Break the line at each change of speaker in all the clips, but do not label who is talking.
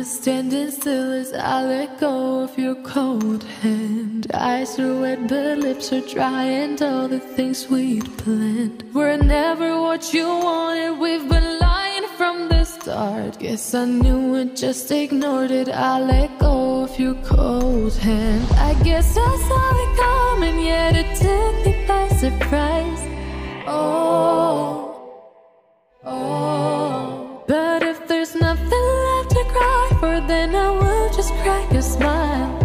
standing still as I let go of your cold hand. Eyes are wet but lips are dry, and all the things we'd planned were never what you wanted. We've been lying from the start. Guess I knew it, just ignored it. I let go of your cold hand. I guess I saw it coming, yet it took me by surprise. Oh, oh. But if there's nothing left to cry for, then I will just crack a smile.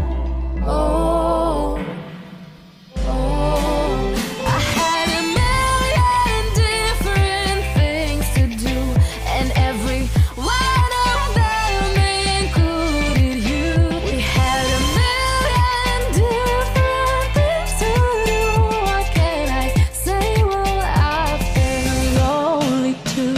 Oh, oh. I had a million different things to do, and every one of them included you. We had a million different things to do. What can I say? Well, I've been lonely too.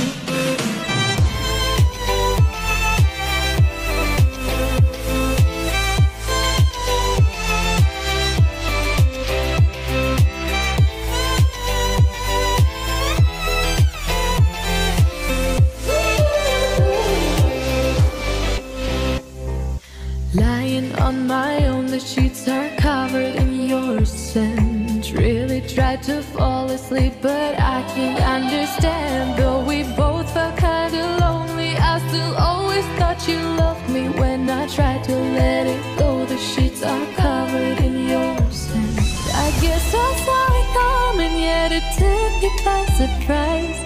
Lying on my own, the sheets are covered in your scent. Really tried to fall asleep, but I can't understand. Though we both felt kinda lonely, I still always thought you loved me. When I tried to let it go, the sheets are covered in your scent. I guess I saw it coming, yet it took me by surprise.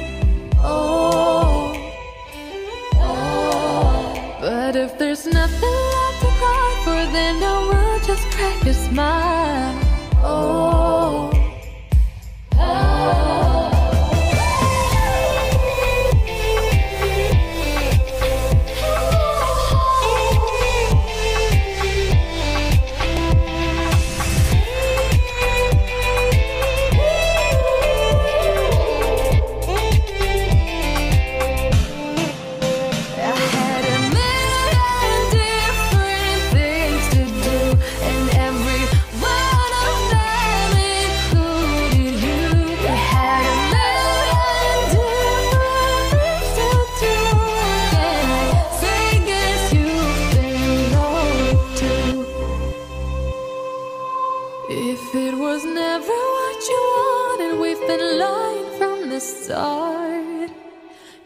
Oh, oh. But if there's nothing left to cry for, then I will just crack a smile. Oh, oh. I had a million different things to do, and every one of them included you. We had a million different things to do. Can I say, guess you've been lonely too? If it was never what you wanted, we've been lying from the start.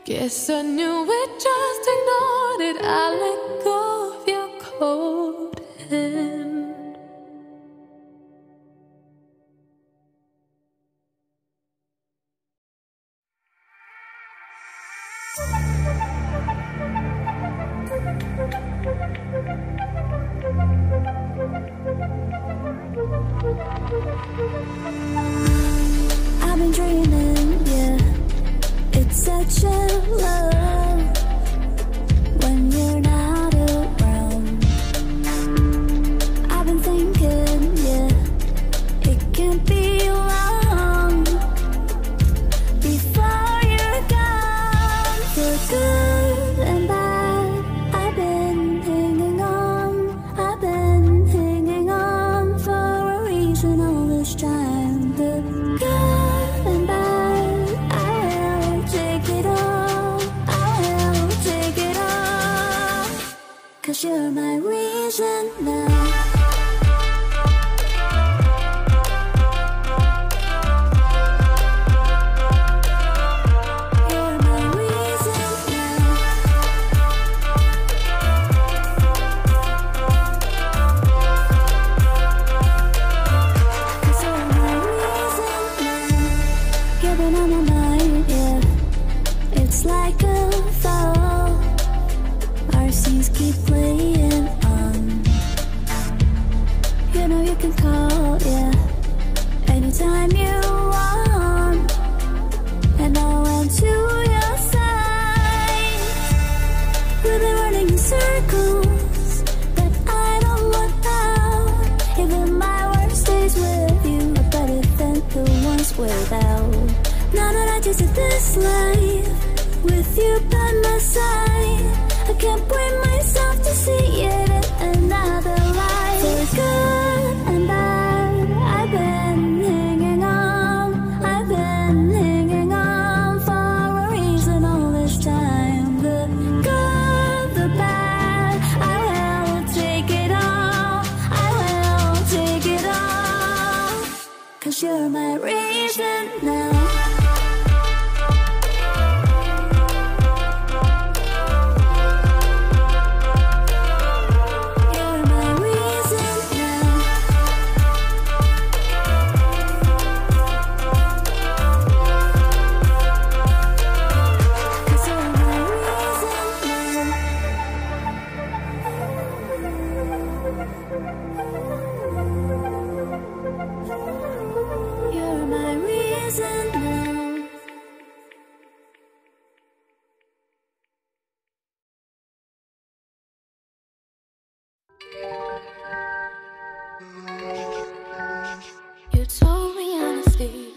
Guess I knew it, just ignored it. I let go of your cold hand.
I've been dreaming, yeah. It's such a love when you're not around. I've been thinking, yeah, it can't be long before you're gone. For good and bad, I've been hanging on. I've been hanging on for a reason all this time. The good and bad, I will take it all. I will take it all. 'Cause you're my reason now. You're my reason now. 'Cause you're my reason now. You've been on my mind, yeah. It's like a fall. Our scenes keep playing on. You know you can call, yeah, anytime you want. And I'll run to your side. We've been running in circles, but I don't want out. Even my worst days with you are better than the ones without. Now that I tasted this life with you by my side, I can't bring myself to see it in another life. For good and bad, I've been hanging on. I've been hanging on for a reason all this time. The good, the bad, I 'cause you're my reason now.
You told me honestly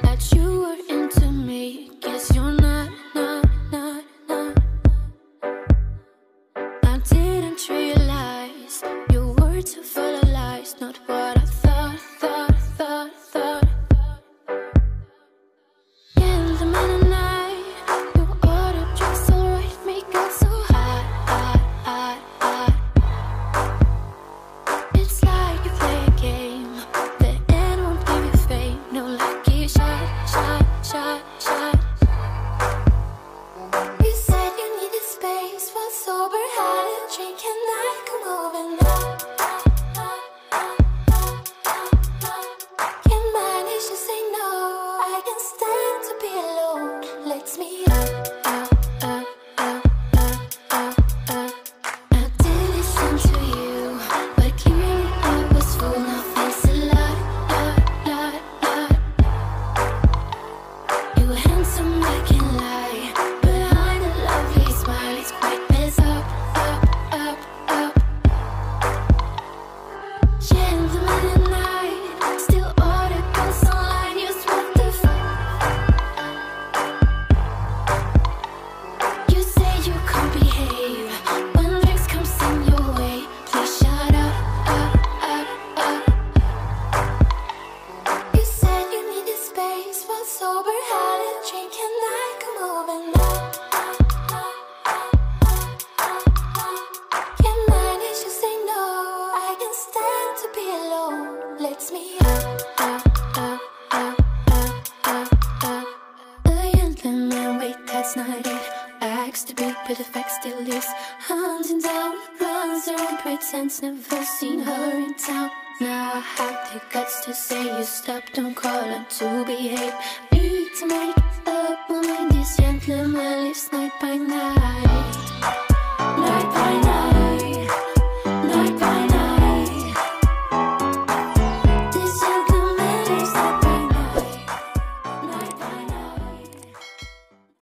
that you were into me. Guess you're not. I didn't realize your words are full of lies. Not what I thought. In the middle of the night, you ordered drinks, alright, make us so hot. It's like you play a game. The end won't give you fame. No lucky shot. You said you needed space, was sober, had a drink, and I come over now. Can't manage to say no. I can stand to be alone. Let's meet up. I did listen to you, but clearly I was full. Now face a lot. You were handsome, I can't lie. Behind a lovely smile, it's quite messed up. Yeah, in the middle of the night, still order goes online. You what the fuck? You say you can't behave when drinks comes in your way. Please shut up. You said you needed space, was sober, had a drink, and I come over now. Can't manage to say no. I can stand to be alone. Let's meet up. The gentleman, wait, that's not it. Acts to be, but the fact still is. Hunting down, runs around, pretends never seen her in town. Now I have the guts to say you stop, don't call her to behave. Need to make up.